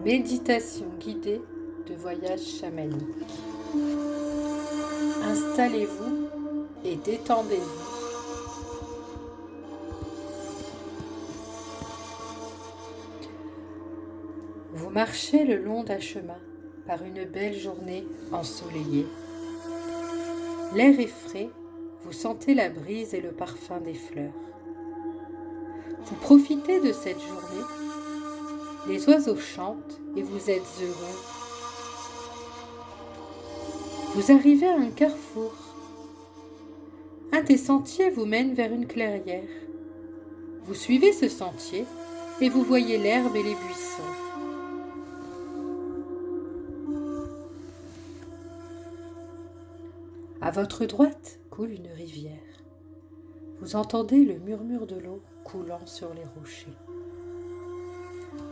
Méditation guidée de voyage chamanique. Installez-vous et détendez-vous. Vous marchez le long d'un chemin par une belle journée ensoleillée. L'air est frais, vous sentez la brise et le parfum des fleurs. Vous profitez de cette journée, les oiseaux chantent et vous êtes heureux. Vous arrivez à un carrefour. Un des sentiers vous mène vers une clairière. Vous suivez ce sentier et vous voyez l'herbe et les buissons. À votre droite coule une rivière. Vous entendez le murmure de l'eau coulant sur les rochers.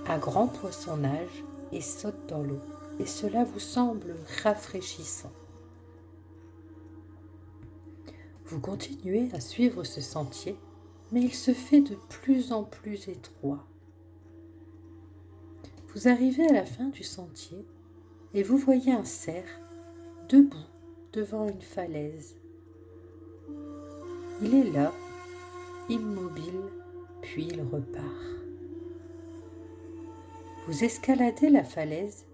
Un grand poisson nage et saute dans l'eau, et cela vous semble rafraîchissant. Vous continuez à suivre ce sentier, mais il se fait de plus en plus étroit. Vous arrivez à la fin du sentier et vous voyez un cerf debout devant une falaise. Il est là, immobile, puis il repart. Vous escaladez la falaise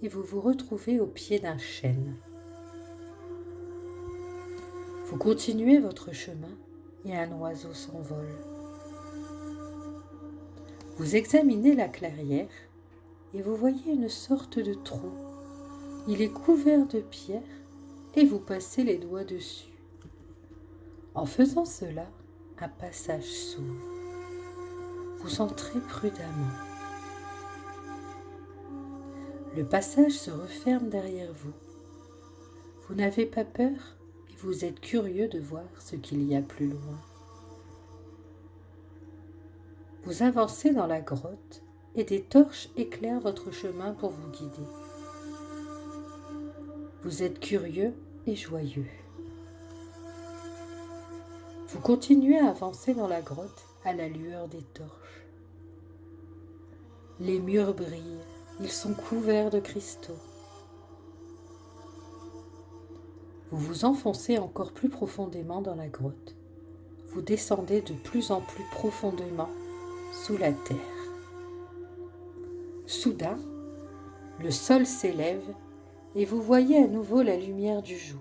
et vous vous retrouvez au pied d'un chêne. Vous continuez votre chemin et un oiseau s'envole. Vous examinez la clairière et vous voyez une sorte de trou. Il est couvert de pierres et vous passez les doigts dessus. En faisant cela, un passage s'ouvre. Vous entrez prudemment. Le passage se referme derrière vous. Vous n'avez pas peur et vous êtes curieux de voir ce qu'il y a plus loin. Vous avancez dans la grotte et des torches éclairent votre chemin pour vous guider. Vous êtes curieux et joyeux. Vous continuez à avancer dans la grotte à la lueur des torches. Les murs brillent, ils sont couverts de cristaux. Vous vous enfoncez encore plus profondément dans la grotte. Vous descendez de plus en plus profondément sous la terre. Soudain, le sol s'élève et vous voyez à nouveau la lumière du jour.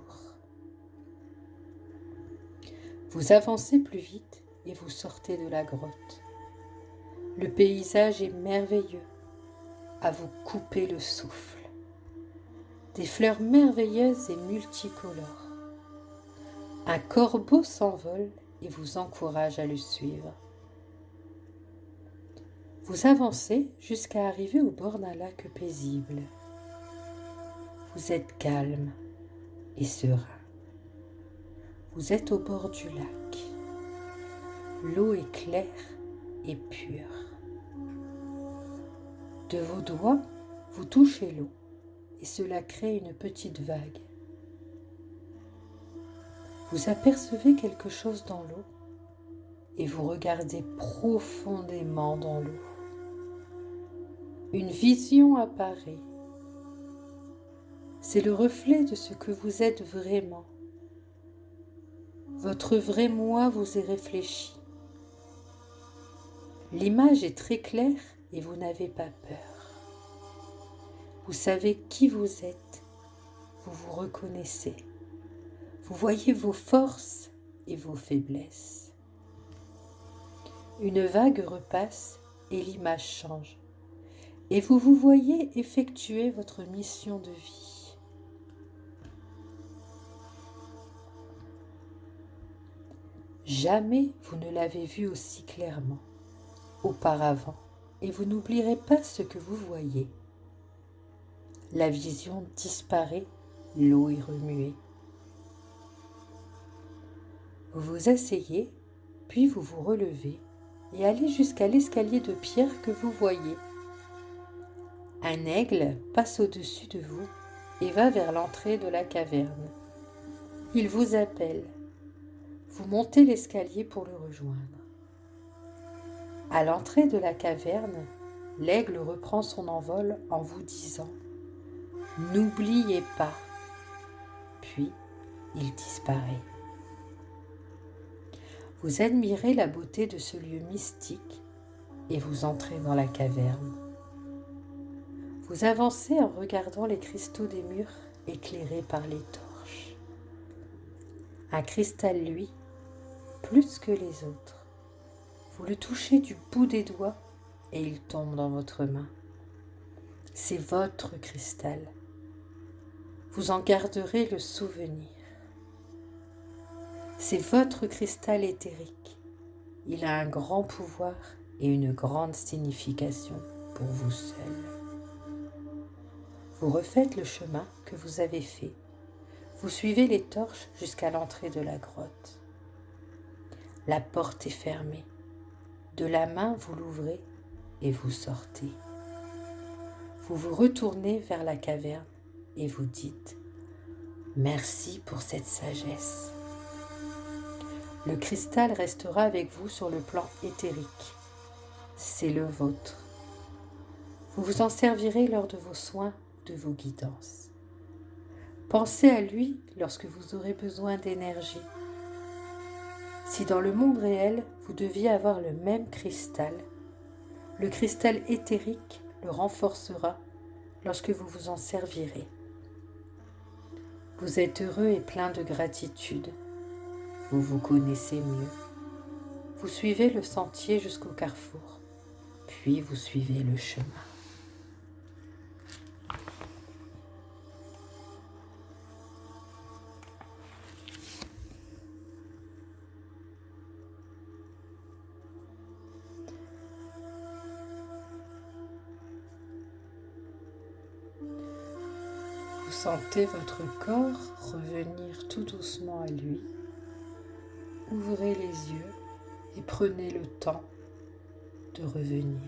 Vous avancez plus vite et vous sortez de la grotte. Le paysage est merveilleux, à vous couper le souffle. Des fleurs merveilleuses et multicolores. Un corbeau s'envole et vous encourage à le suivre. Vous avancez jusqu'à arriver au bord d'un lac paisible. Vous êtes calme et serein. Vous êtes au bord du lac. L'eau est claire et pure. De vos doigts, vous touchez l'eau et cela crée une petite vague. Vous apercevez quelque chose dans l'eau et vous regardez profondément dans l'eau. Une vision apparaît. C'est le reflet de ce que vous êtes vraiment. Votre vrai moi vous est réfléchi. L'image est très claire et vous n'avez pas peur. Vous savez qui vous êtes, vous vous reconnaissez. Vous voyez vos forces et vos faiblesses. Une vague repasse et l'image change. Et vous vous voyez effectuer votre mission de vie. Jamais vous ne l'avez vu aussi clairement auparavant et vous n'oublierez pas ce que vous voyez. La vision disparaît, l'eau est remuée. Vous vous asseyez, puis vous vous relevez et allez jusqu'à l'escalier de pierre que vous voyez. Un aigle passe au-dessus de vous et va vers l'entrée de la caverne. Il vous appelle. Vous montez l'escalier pour le rejoindre. À l'entrée de la caverne, l'aigle reprend son envol en vous disant « N'oubliez pas », puis il disparaît. Vous admirez la beauté de ce lieu mystique et vous entrez dans la caverne. Vous avancez en regardant les cristaux des murs éclairés par les torches. Un cristal, lui, plus que les autres. Vous le touchez du bout des doigts et il tombe dans votre main. C'est votre cristal. Vous en garderez le souvenir. C'est votre cristal éthérique. Il a un grand pouvoir et une grande signification pour vous seul. Vous refaites le chemin que vous avez fait. Vous suivez les torches jusqu'à l'entrée de la grotte. La porte est fermée. De la main, vous l'ouvrez et vous sortez. Vous vous retournez vers la caverne et vous dites « Merci pour cette sagesse ». Le cristal restera avec vous sur le plan éthérique. C'est le vôtre. Vous vous en servirez lors de vos soins, de vos guidances. Pensez à lui lorsque vous aurez besoin d'énergie. Si dans le monde réel, vous deviez avoir le même cristal, le cristal éthérique le renforcera lorsque vous vous en servirez. Vous êtes heureux et plein de gratitude. Vous vous connaissez mieux. Vous suivez le sentier jusqu'au carrefour, puis vous suivez le chemin. Vous sentez votre corps revenir tout doucement à lui. Ouvrez les yeux et prenez le temps de revenir.